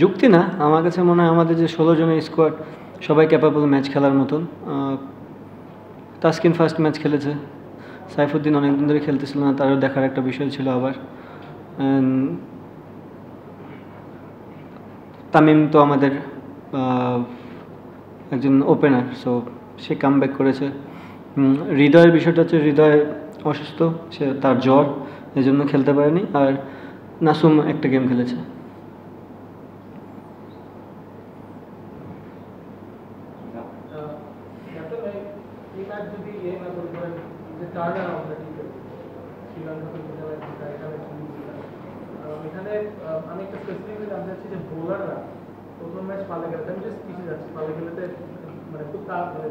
যুক্তি না, আমার কাছে মনে হয় আমাদের যে 16 জনের স্কোয়াড সবাই ক্যাপাবল ম্যাচ খেলার মতন। তাসকিন ফার্স্ট ম্যাচ খেলেছে, সাইফুদ্দিন অনেকদিন ধরে খেলতেছিল না, তারও দেখার একটা বিষয় ছিল। আবার তামিম তো আমাদের একজন ওপেনার, সো সে কাম ব্যাক করেছে। হৃদয়ের বিষয়টা হচ্ছে হৃদয় অসুস্থ, সে তার জ্বর, এই জন্য খেলতে পারেনি। আর নাসুম একটা গেম খেলেছে। আমি একটা স্পেসিফিকলি জানতে চাচ্ছি যে বোলাররা প্রথম ম্যাচ পালে গেলে, আমি জাস্ট কিছু যাচ্ছি পালে গেলেতে মানে খুব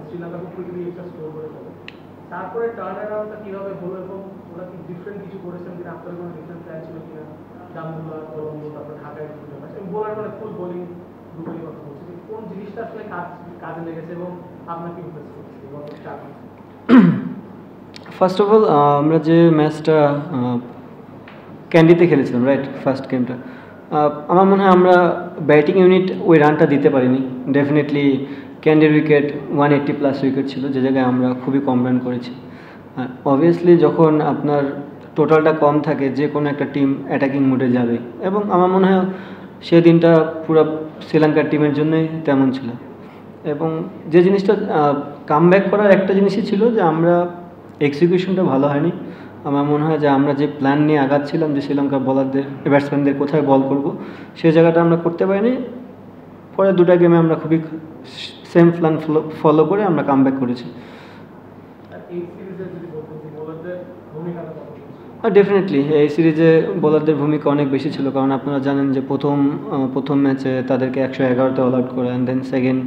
শ্রীলঙ্কা খুব কুইকলি একটা স্কোর করে ফেলে, তারপরে টার্ন অ্যারাউন্ডটা কীভাবে হলো এবং ওরা কি ডিফারেন্ট কিছু করেছেন কিনা, আপনার কোনো ডিফারেন্ট প্ল্যান ছিল কিনা, জামুল্লাহ, কলম্বো, তারপরে ঢাকায় এবং বোলার মানে ফুল বোলিং দুটোই কথা বলছি, কোন জিনিসটা আসলে কাজে লেগেছে এবং আপনার কি ইমপ্রেস করছে গত 4 মাস? ফার্স্ট অফ অল আমরা যে ম্যাচটা ক্যান্ডিতে খেলেছিলাম, রাইট, ফার্স্ট গেমটা, আমার মনে হয় আমরা ব্যাটিং ইউনিট ওই রানটা দিতে পারিনি। ডেফিনেটলি ক্যান্ডির উইকেট 180+ উইকেট ছিল, যে জায়গায় আমরা খুবই কম রান করেছি। অবভিয়াসলি যখন আপনার টোটালটা কম থাকে, যে কোনো একটা টিম অ্যাটাকিং মুডে যাবে, এবং আমার মনে হয় সেই দিনটা পুরো শ্রীলঙ্কার টিমের জন্যই তেমন ছিল। এবং যে জিনিসটা কাম ব্যাক করার একটা জিনিসই ছিল যে আমরা এক্সিকিউশনটা ভালো হয়নি। আমার মনে হয় যে আমরা যে প্ল্যান নিয়ে আগাচ্ছিলাম যে শ্রীলঙ্কার বলারদের, ব্যাটসম্যানদের কোথায় বল করব, সেই জায়গাটা আমরা করতে পারিনি। পরে দুটা গেমে আমরা খুবই সেম প্ল্যান ফলো করে আমরা কাম ব্যাক করেছি। ডেফিনেটলি এই সিরিজে বোলারদের ভূমিকা অনেক বেশি ছিল, কারণ আপনারা জানেন যে প্রথম ম্যাচে তাদেরকে 111তে অল আউট করা, অ্যান্ড দেন সেকেন্ড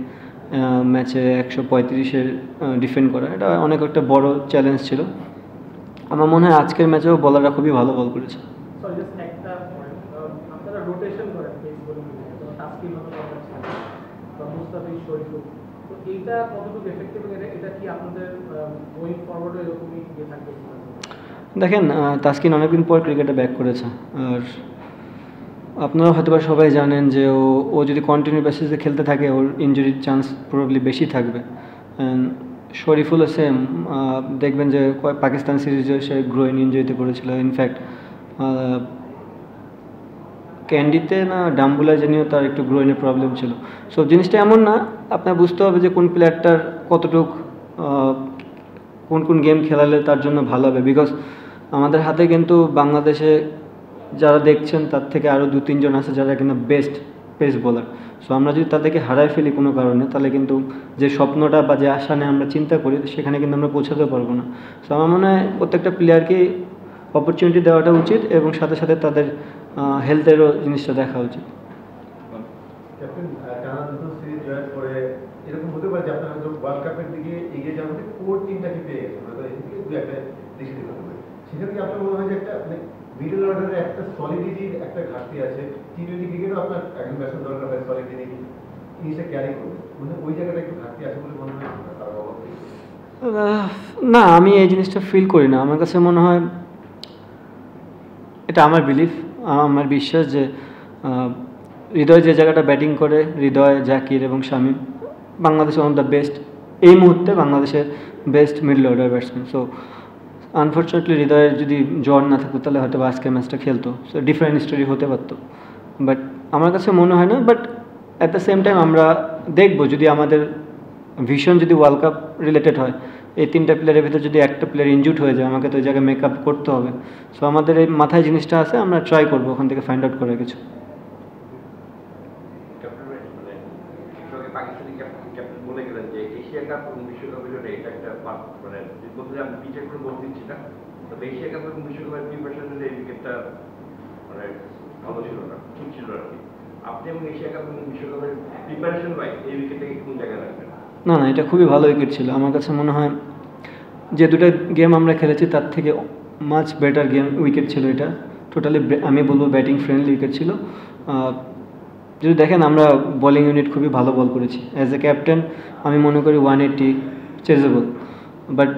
ম্যাচে 135-এর ডিফেন্ড করা, এটা অনেক একটা বড় চ্যালেঞ্জ ছিল। আমার মনে হয় আজকের ম্যাচেও বোলাররা খুবই ভালো বল করেছে। দেখেন, তাসকিন অনেকদিন পর ক্রিকেটে ব্যাক করেছে, আর আপনারা হয়তো সবাই জানেন যে ও যদি কন্টিনিউ বেসিসে খেলতে থাকে, ওর ইনজুরির চান্স প্রবাবলি বেশি থাকবে। শরীফুলও সেম, দেখবেন যে পাকিস্তান সিরিজে সে গ্রোইন ইনজুরিতে পড়েছিল। ইনফ্যাক্ট ক্যান্ডিতে না ডাম্বুলায় জানিয়েও তার একটু গ্রোইনের প্রবলেম ছিল। সো জিনিসটা এমন না, আপনার বুঝতে হবে যে কোন প্লেয়ারটার কতটুক কোন গেম খেলালে তার জন্য ভালো হবে। বিকজ আমাদের হাতে কিন্তু বাংলাদেশে যারা দেখছেন তার থেকে আরও 2-3 জন আছে যারা কিন্তু বেস্ট পেস বোলার। সো আমরা যদি তাদেরকে হারাই ফেলি কোনো কারণে, তাহলে কিন্তু যে স্বপ্নটা বা যে আশা নিয়ে আমরা চিন্তা করি, সেখানে কিন্তু আমরা পৌঁছাতে পারবো না। সো আমার মনে হয় প্রত্যেকটা প্লেয়ারকেই অপরচুনিটি দেওয়াটা উচিত, এবং সাথে সাথে তাদের হেলথেরও জিনিসটা দেখা উচিত। এরকম হতে পারে যে আপনারা ওয়ার্ল্ড কাপের দিকে এগিয়ে যাওয়ার কোর টিমটাকে পেয়ে গেছে, সেখানে কি আপনার মনে হয় যে একটা মিডল অর্ডারের একটা সলিডিটির একটা ঘাটতি আছে? টি-20 ক্রিকেটও আপনার একজন ব্যাটসম্যান দরকার হয় সলিডিটি, জিনিসটা ক্যারি করবে, মানে ওই জায়গাটা একটু ঘাটতি আছে বলে মনে হয় না, আমি এই জিনিসটা ফিল করি না। আমার কাছে মনে হয়, এটা আমার বিলিফ, আমার বিশ্বাস যে হৃদয় যে জায়গাটা ব্যাটিং করে, হৃদয়, জাকির এবং Shamim Bangladesh one of the best, এই মুহূর্তে বাংলাদেশের best middle order batsman. So unfortunately হৃদয়ের যদি জ্বর না থাকতো, তাহলে হয়তো আজকের ম্যাচটা খেলতো, সো ডিফারেন্ট স্টোরি হতে পারতো। বাট আমার কাছে মনে হয় না। But at the same time আমরা দেখবো, যদি আমাদের ভিশন যদি ওয়ার্ল্ড কাপ রিলেটেড হয়, এই 3টা প্লেয়ারের ভিতরে যদি একটা প্লেয়ার ইনজুর্ড হয়ে যায়, আমাকে তো ওই জায়গায় মেক আপ করতে হবে। সো আমাদের এই মাথায় জিনিসটা আছে, আমরা ট্রাই করবো ওখান থেকে ফাইন্ড আউট করার কিছু। না, এটা খুবই ভালো উইকেট ছিল। আমার কাছে মনে হয় যে দুটো গেম আমরা খেলেছি তার থেকে মাচ বেটার উইকেট ছিল এটা। টোটালি আমি বলবো ব্যাটিং ফ্রেন্ডলি উইকেট ছিল। যদি দেখেন, আমরা বোলিং ইউনিট খুবই ভালো বল করেছি। অ্যাজ এ ক্যাপ্টেন আমি মনে করি 180 chasable, but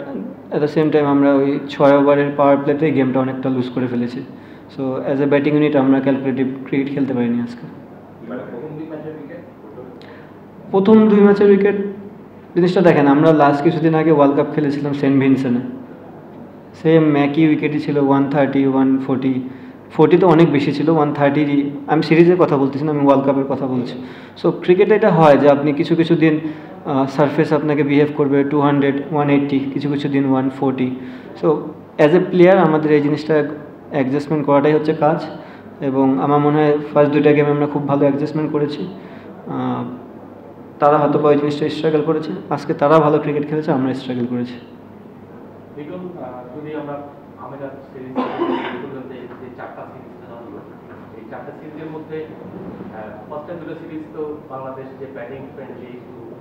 at the same time আমরা ওই 6 ওভারের পাওয়ার প্লেতেই গেমটা অনেকটা লুজ করে ফেলেছি। So as a batting unit আমরা ক্যালকুলেটিভ ক্রিকেট খেলতে পারিনি আজকে। প্রথম 2 ম্যাচের উইকেট জিনিসটা দেখেন, আমরা লাস্ট কিছুদিন আগে ওয়ার্ল্ড কাপ খেলেছিলাম সেন্ট ভিনসেন্টে, সেম একই উইকেটই ছিল 130 140, 40 তো অনেক বেশি ছিল, 130। আমি সিরিজের কথা বলতেছি না, আমি ওয়ার্ল্ড কাপের কথা বলছি। সো ক্রিকেটে এটা হয় যে আপনি কিছু কিছু দিন সারফেস আপনাকে বিহেভ করবে 200 180, কিছু কিছু দিন 140। সো অ্যাজ এ প্লেয়ার আমাদের এই জিনিসটা অ্যাডজাস্টমেন্ট করাটাই হচ্ছে কাজ, এবং আমার মনে হয় ফার্স্ট 2টা গেমে আমরা খুব ভালো অ্যাডজাস্টমেন্ট করেছি। তারা হয়তো ওই জিনিসটা স্ট্রাগল করেছে, আজকে তারা ভালো ক্রিকেট খেলেছে, আমরা স্ট্রাগল করেছি। দেখুন, যদি আমরা আমাদের সিরিজ যে 4টা সিরিজ খেলা হলো, এই 4টা সিরিজের মধ্যে ফার্স্ট 2টা সিরিজ তো বাংলাদেশ যে ব্যাটিং ফ্রেন্ডলি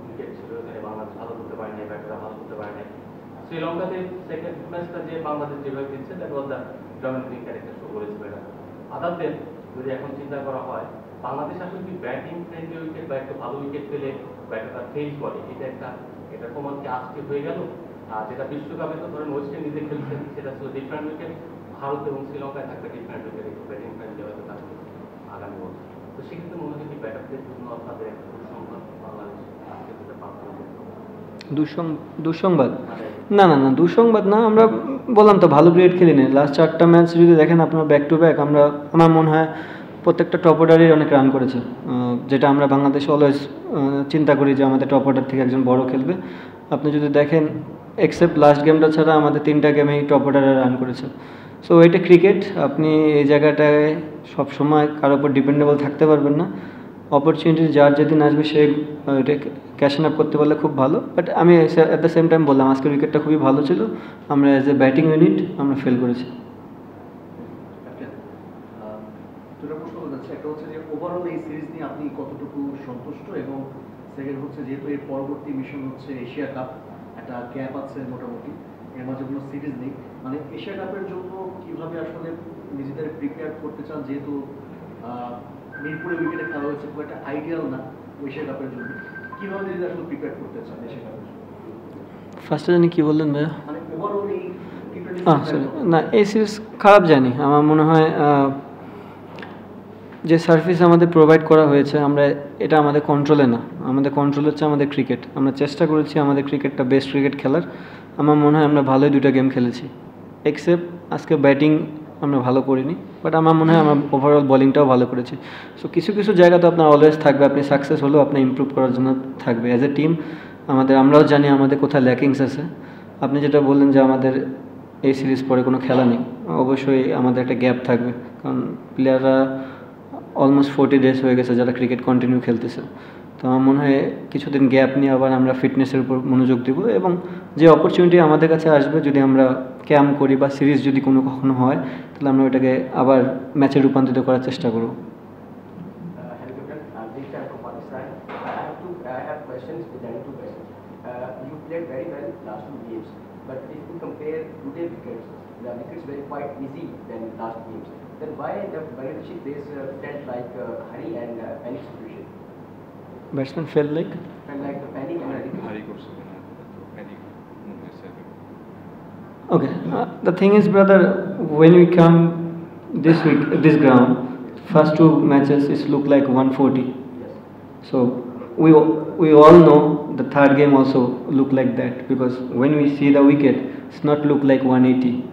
উইকেট ছিল, এখানে বাংলাদেশ ভালো করতে পারে নাই, ব্যাটাররা ভালো করতে পারে নাই। শ্রীলঙ্কাতে সেকেন্ড ম্যাচটা যে বাংলাদেশ যেভাবে দিচ্ছে, that was the dominating character show করেছে ব্যাটার। আদার দেন যদি এখন চিন্তা করা হয়, বাংলাদেশ আসলে কি ব্যাটিং ফ্রেন্ডলি উইকেট বা একটু ভালো উইকেট পেলে ব্যাটাররা ফেল করে, এটা প্রমাণ কি আজকে হয়ে গেল? আর যেটা বিশ্বকাপে তো ধরেন ওয়েস্ট ইন্ডিজে খেলছেন, সেটা ছিল ডিফারেন্ট উইকেট, ভারত এবং শ্রীলঙ্কায় থাকবে ডিফারেন্ট উইকেট, একটু ব্যাটিং ফ্রেন্ডলি হয়তো থাকবে আগামী বছর। তো সেক্ষেত্রে মনে হয় কি ব্যাটারদের জন্য আপনাদের একটা দুঃসংবাদ বাংলাদেশ আজকে যেটা পারফরমেন্স দুঃসংবাদ না, দুঃসংবাদ না। আমরা বললাম তো ভালো ক্রিকেট খেলি না। লাস্ট 4টা ম্যাচ যদি দেখেন আপনার ব্যাক টু ব্যাক, আমার মনে হয় প্রত্যেকটা টপ অর্ডারই অনেক রান করেছে, যেটা আমরা বাংলাদেশে অলওয়েজ চিন্তা করি যে আমাদের টপ অর্ডার থেকে একজন বড় খেলবে। আপনি যদি দেখেন এক্সেপ্ট লাস্ট গেমটা ছাড়া আমাদের 3টা গেমেই টপ অর্ডারে রান করেছে। সো এটা ক্রিকেট, আপনি এই জায়গাটায় সবসময় কারোর উপর ডিপেন্ডেবল থাকতে পারবেন না। অপরচুনিটি যার যেদিন আসবে সে এটা ক্যাশন আপ করতে পারলে খুব ভালো। বাট আমি অ্যাট দ্য সেম টাইম বললাম আজকের উইকেটটা খুবই ভালো ছিল, আমরা অ্যাজ এ ব্যাটিং ইউনিট আমরা ফেল করেছি। দুটো প্রশ্ন বলতে চাচ্ছি, একটা হচ্ছে যে ওভারঅল এই সিরিজ নিয়ে আপনি কতটুকু সন্তুষ্ট, এবং সেকেন্ড হচ্ছে যেহেতু এর পরবর্তী মিশন হচ্ছে এশিয়া কাপ, একটা গ্যাপ আছে মোটামুটি, এর মাঝে কোনো সিরিজ নেই, মানে এশিয়া কাপের জন্য কিভাবে আসলে নিজেদের প্রিপেয়ার করতে চান, যেহেতু মিরপুরে উইকেটে খেলা হয়েছে, খুব একটা আইডিয়াল না এশিয়া কাপের জন্য, কিভাবে নিজেদের আসলে প্রিপেয়ার করতে চান এশিয়া কাপের জন্য? ফার্স্টে জানি কী বললেন ভাইয়া? মানে ওভারঅল এই না, এই সিরিজ খারাপ জানি। আমার মনে হয় যে সার্ভিস আমাদের প্রোভাইড করা হয়েছে, এটা আমাদের কন্ট্রোলে না। আমাদের কন্ট্রোল হচ্ছে আমাদের ক্রিকেট। আমরা চেষ্টা করেছি আমাদের ক্রিকেটটা বেস্ট ক্রিকেট খেলার। আমার মনে হয় আমরা ভালোই 2টা গেম খেলেছি, এক্সেপ্ট আজকে ব্যাটিং আমরা ভালো করিনি, বাট আমার মনে হয় আমরা ওভারঅল বোলিংটাও ভালো করেছি। সো কিছু কিছু জায়গা তো আপনার অলওয়েজ থাকবে, আপনি সাকসেস হলেও আপনি ইমপ্রুভ করার জন্য থাকবে। অ্যাজ এ টিম আমরাও জানি আমাদের কোথায় ল্যাকিংস আছে। আপনি যেটা বললেন যে আমাদের এই সিরিজ পরে কোনো খেলা নেই, অবশ্যই আমাদের একটা গ্যাপ থাকবে, কারণ প্লেয়াররা অলমোস্ট 40 ডেজ হয়ে গেছে যারা ক্রিকেট কন্টিনিউ খেলতেছে। তো আমার মনে হয় কিছুদিন গ্যাপ নিয়ে আবার আমরা ফিটনেসের উপর মনোযোগ দেবো, এবং যে অপরচুনিটি আমাদের কাছে আসবে, যদি আমরা ক্যাম্প করি বা সিরিজ যদি কখনো হয়, তাহলে আমরা ওটাকে আবার ম্যাচে রূপান্তরিত করার চেষ্টা করব। The wickets were quite easy than last games. Then why the Bangladeshi players felt like hurry and panic situation? Batsman felt like The panic and okay. The thing is, brother, when we come this ground, first 2 matches it look like 140. yes. So we all know the third game also look like that, because when we see the wicket, it's not look like 180.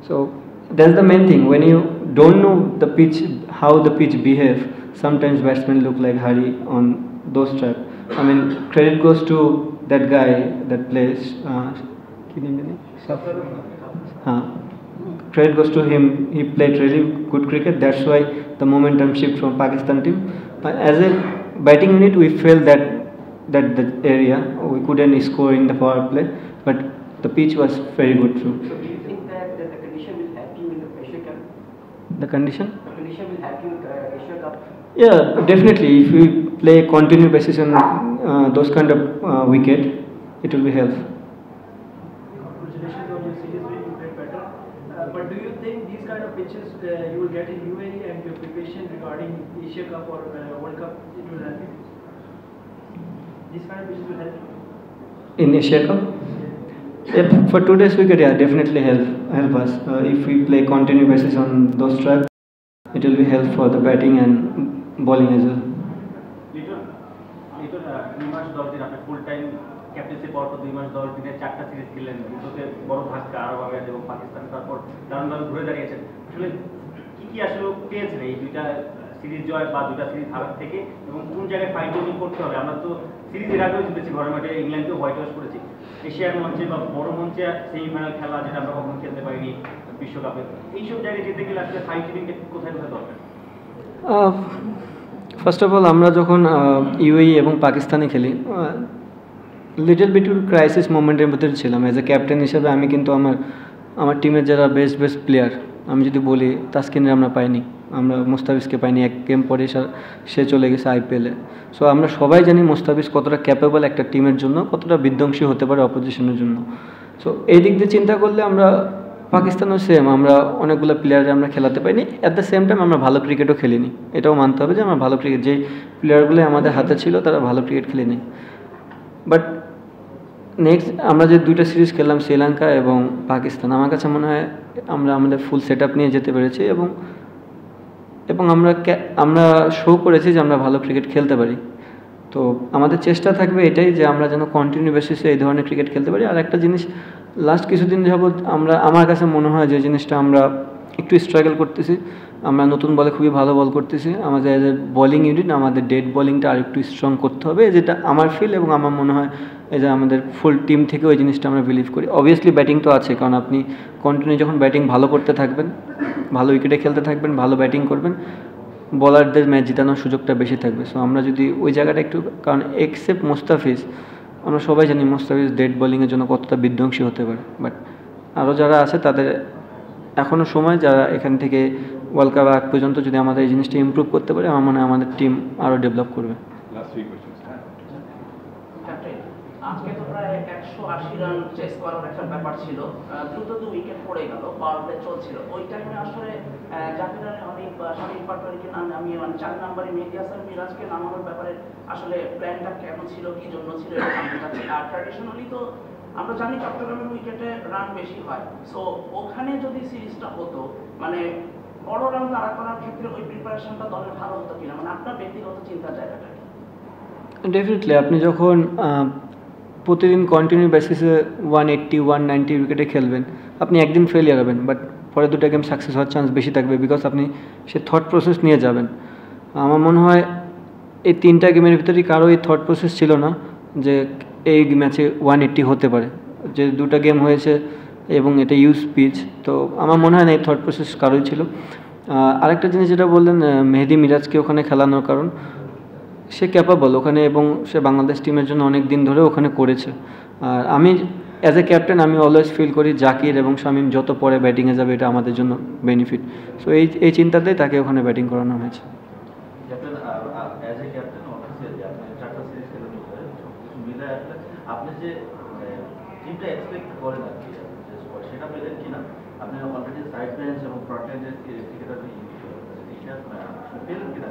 So that's the main thing. When you don't know the pitch, how the pitch behave, sometimes batsmen look like hurry on those tracks. I mean, credit goes to that guy that plays. Credit goes to him. He played really good cricket. That's why the momentum shift from Pakistan team. As a batting unit, we felt that the area we couldn't score in the power play, but the pitch was very good too. So do you think that the condition will help you in the Asia Cup? The condition? The condition will help you in the Asia Cup? Yeah, definitely. If we play continuous basis on those kind of wicket, it will be helpful. Congratulations on your series win, you played better. But do you think these kind of pitches you will get in UAE, and your preparation regarding Asia Cup or World Cup, it will help you? These kind of pitches will help you? In Asia Cup? For today's wicket, yeah, definitely help us. If we play continue basis on those tracks, it will be help for the batting and bowling as well. Liton 2 মাস 10 দিন আপনি full time captaincy পাওয়ার পর 2 মাস 10 দিনের 4টা series খেললেন, দুটোতে বড় ধাক্কা আরব আমিরাত এবং পাকিস্তান, তারপর দারুণভাবে ঘুরে দাঁড়িয়েছেন। আসলে কি আসলে পেয়েছেন এই দুইটা সিরিজ জয় বা দুটা সিরিজ হারার থেকে, এবং কোন জায়গায় ফাইন টিউনিং করতে হবে? আমরা তো সিরিজের আগেও জিতেছি ঘরের মাঠে, ইংল্যান্ডকেও হোয়াইট ওয়াশ করেছি, এশিয়ার মঞ্চে বা বড় মঞ্চে সেমিফাইনাল খেলা যেটা আমরা কখনো খেলতে পারিনি বিশ্বকাপে, এইসব জায়গায় যেতে গেলে আসলে ফাইন টিউনিং কোথায় কোথায় দরকার? ফার্স্ট অফ অল আমরা যখন ইউএই এবং পাকিস্তানে খেলি, লিটল বিট ক্রাইসিস মোমেন্টের ভিতরে ছিলাম। অ্যাজ এ ক্যাপ্টেন হিসেবে আমি কিন্তু আমার টিমের যারা বেস্ট প্লেয়ার, আমি যদি বলি তাসকিনের আমরা পাইনি, আমরা মুস্তাফিজকে পাইনি, এক গেম পরে সে চলে গেছে আইপিএলে। সো আমরা সবাই জানি মুস্তাফিজ কতটা ক্যাপেবল একটা টিমের জন্য, কতটা বিধ্বংসী হতে পারে অপোজিশনের জন্য। সো এই দিক দিয়ে চিন্তা করলে আমরা পাকিস্তানও সেম, আমরা অনেকগুলো প্লেয়ারে আমরা খেলাতে পাইনি। অ্যাট দ্য সেম টাইম আমরা ভালো ক্রিকেটও খেলিনি, এটাও মানতে হবে যে আমরা ভালো ক্রিকেট, যেই প্লেয়ারগুলো আমাদের হাতে ছিল তারা ভালো ক্রিকেট খেলেনি। বাট নেক্সট আমরা যে দুইটা সিরিজ খেললাম শ্রীলঙ্কা এবং পাকিস্তান, আমার কাছে মনে হয় আমরা আমাদের ফুল সেট আপ নিয়ে যেতে পেরেছি এবং আমরা শো করেছি যে আমরা ভালো ক্রিকেট খেলতে পারি। তো আমাদের চেষ্টা থাকবে এটাই যে আমরা যেন কন্টিনিউ বেসিসে এই ধরনের ক্রিকেট খেলতে পারি। আর একটা জিনিস লাস্ট কিছুদিন যাবৎ আমার কাছে মনে হয় যে জিনিসটা আমরা একটু স্ট্রাগল করতেছি, আমরা নতুন বলে খুবই ভালো বল করতেছি, আমাদের এজ এ বোলিং ইউনিট আমাদের ডেড বোলিংটা আর একটু স্ট্রং করতে হবে, যেটা আমার ফিল এবং আমার মনে হয় এই যে আমাদের ফুল টিম থেকে ওই জিনিসটা আমরা বিলিভ করি। অবভিয়াসলি ব্যাটিং তো আছে, কারণ আপনি কন্টিনিউ যখন ব্যাটিং ভালো করতে থাকবেন, ভালো উইকেটে খেলতে থাকবেন, ভালো ব্যাটিং করবেন, বলারদের ম্যাচ জেতানোর সুযোগটা বেশি থাকবে। সো আমরা যদি ওই জায়গাটা একটু, কারণ এক্সেপ্ট মুস্তাফিজ আমরা সবাই জানি মুস্তাফিজ ডেড বোলিংয়ের জন্য কতটা বিধ্বংসী হতে পারে, বাট আরও যারা আছে তাদের এখনও সময়, যারা এখান থেকে ওয়ার্ল্ড কাপ আগ পর্যন্ত যদি আমাদের এই জিনিসটা ইমপ্রুভ করতে পারে, আমার মনে হয় আমাদের টিম আরও ডেভেলপ করবে। আজকে তো প্রায় 180 রান চেস করার একটা ব্যাপার ছিল, দ্রুত 2 উইকেট পড়ে গেল, পাওয়ার প্লে চলছিল। ওই টাইমে আসলে জাকির আলী অনেক শামীম পাটোয়ারিকে নামিয়ে, মানে 4 নম্বরে মেহেদী হাসান মিরাজকে নামানোর ব্যাপারে আসলে প্ল্যানটা কেন ছিল, কি জন্য ছিল, এটা জানতে চাচ্ছি। আর ট্র্যাডিশনালি তো আমরা জানি চট্টগ্রামের উইকেটে রান বেশি হয়, সো ওখানে যদি সিরিজটা হতো, মানে বড় রান তাড়া করার ক্ষেত্রে ওই প্রিপারেশনটা দলের ভালো হতো কিনা, মানে আপনার ব্যক্তিগত চিন্তার জায়গাটা কি? ডেফিনেটলি আপনি যখন প্রতিদিন কন্টিনিউ বেসিসে 180 190 উইকেটে খেলবেন, আপনি একদিন ফেলিয়ার হবেন, বাট পরে দুটো গেম সাকসেস হওয়ার চান্স বেশি থাকবে, বিকজ আপনি সে থট প্রসেস নিয়ে যাবেন। আমার মনে হয় এই 3টা গেমের ভিতরেই কারো এই থট প্রসেস ছিল না যে এই ম্যাচে 180 হতে পারে, যে 2টা গেম হয়েছে এবং এটা ইউজ পিচ, তো আমার মনে হয় না এই থট প্রসেস কারোই ছিল। আরেকটা জিনিস যেটা বললেন মেহেদী মিরাজকে ওখানে খেলানোর কারণ, সে ক্যাপাবল ওখানে এবং সে বাংলাদেশ টিমের জন্য অনেক দিন ধরে ওখানে করেছে। আর আমি অ্যাজ এ ক্যাপ্টেন আমি অলওয়েজ ফিল করি জাকির এবং শামীম যত পরে ব্যাটিংয়ে যাবে এটা আমাদের জন্য বেনিফিট। সো এই চিন্তাতেই তাকে ওখানে ব্যাটিং করানো হয়েছে। আপনি যে টিমটা এক্সপেক্ট করেন আর কি, সেটা পেলেন কিনা? আপনি অলরেডি সাইড বেঞ্চ এবং ফ্রন্ট এন্ডের ক্রিকেটার পেলেন কিনা?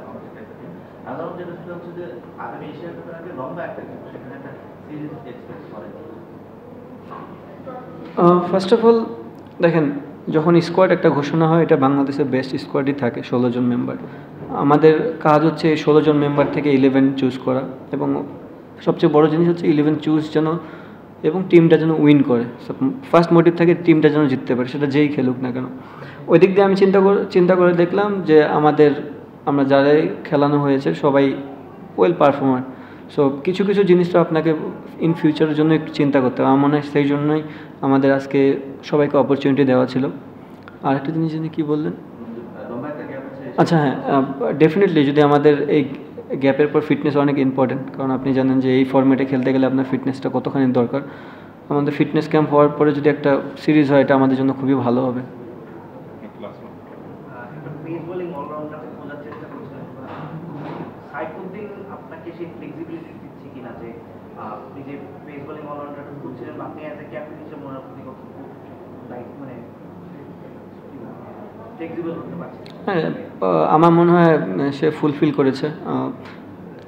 সাধারণত যেটা সেটা হচ্ছে যে আগামী এশিয়া কাপের আগে লম্বা একটা গেম, সেখানে একটা সিরিজ এক্সপেক্ট করেন। ফার্স্ট অফ অল দেখেন, যখন স্কোয়াড একটা ঘোষণা হয়, এটা বাংলাদেশের বেস্ট স্কোয়াডই থাকে 16 জন মেম্বার। আমাদের কাজ হচ্ছে এই 16 জন মেম্বার থেকে 11 চুজ করা, এবং সবচেয়ে বড় জিনিস হচ্ছে 11 চুজ যেন এবং টিমটা যেন উইন করে। ফার্স্ট মোটিভ থাকে টিমটা যেন জিততে পারে, সেটা যেই খেলুক না কেন। ওই দিক দিয়ে আমি চিন্তা করে দেখলাম যে আমরা যারাই খেলানো হয়েছে সবাই ওয়েল পারফর্মার। সো কিছু জিনিস তো আপনাকে ইন ফিউচারের জন্য একটু চিন্তা করতে হবে। আমার মনে হয় সেই জন্যই আমাদের আজকে সবাইকে অপরচুনিটি দেওয়া ছিল। আর একটা জিনিস যিনি কী বললেন, আচ্ছা হ্যাঁ, ডেফিনেটলি যদি আমাদের এই গ্যাপের পর ফিটনেস অনেক ইম্পর্টেন্ট, কারণ আপনি জানেন যে এই ফর্মেটে খেলতে গেলে আপনার ফিটনেসটা কতখানি দরকার। আমাদের ফিটনেস ক্যাম্প হওয়ার পরে যদি একটা সিরিজ হয়, এটা আমাদের জন্য খুবই ভালো হবে। সাইফুদ্দিন আপনাকে সেই ফ্লেক্সিবিলিটি দিচ্ছে কিনা, যে আপনি যে পেস বোলিং অলরাউন্ডারটা খুঁজছিলেন, আপনি অ্যাজ এ ক্যাপ্টেন হিসেবে মনে প্রতি কত মানে ফ্লেক্সিবল হতে পারছেন? হ্যাঁ, আমার মনে হয় সে ফুলফিল করেছে।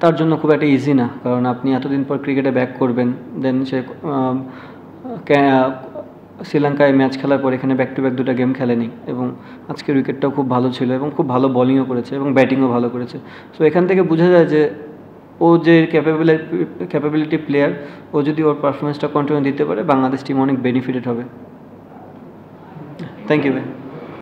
তার জন্য খুব একটা ইজি না, কারণ আপনি এতদিন পর ক্রিকেটে ব্যাক করবেন, দেন সে শ্রীলঙ্কায় ম্যাচ খেলার পর এখানে ব্যাক টু ব্যাক 2টা গেম খেলেনি এবং আজকের উইকেটটাও খুব ভালো ছিল এবং খুব ভালো বোলিংও করেছে এবং ব্যাটিংও ভালো করেছে। সো এখান থেকে বোঝা যায় যে ও যে ক্যাপাবিলিটি প্লেয়ার, ও যদি ওর পারফরমেন্সটা কন্টিনিউ দিতে পারে বাংলাদেশ টিম অনেক বেনিফিটেড হবে। থ্যাংক ইউ ভাই।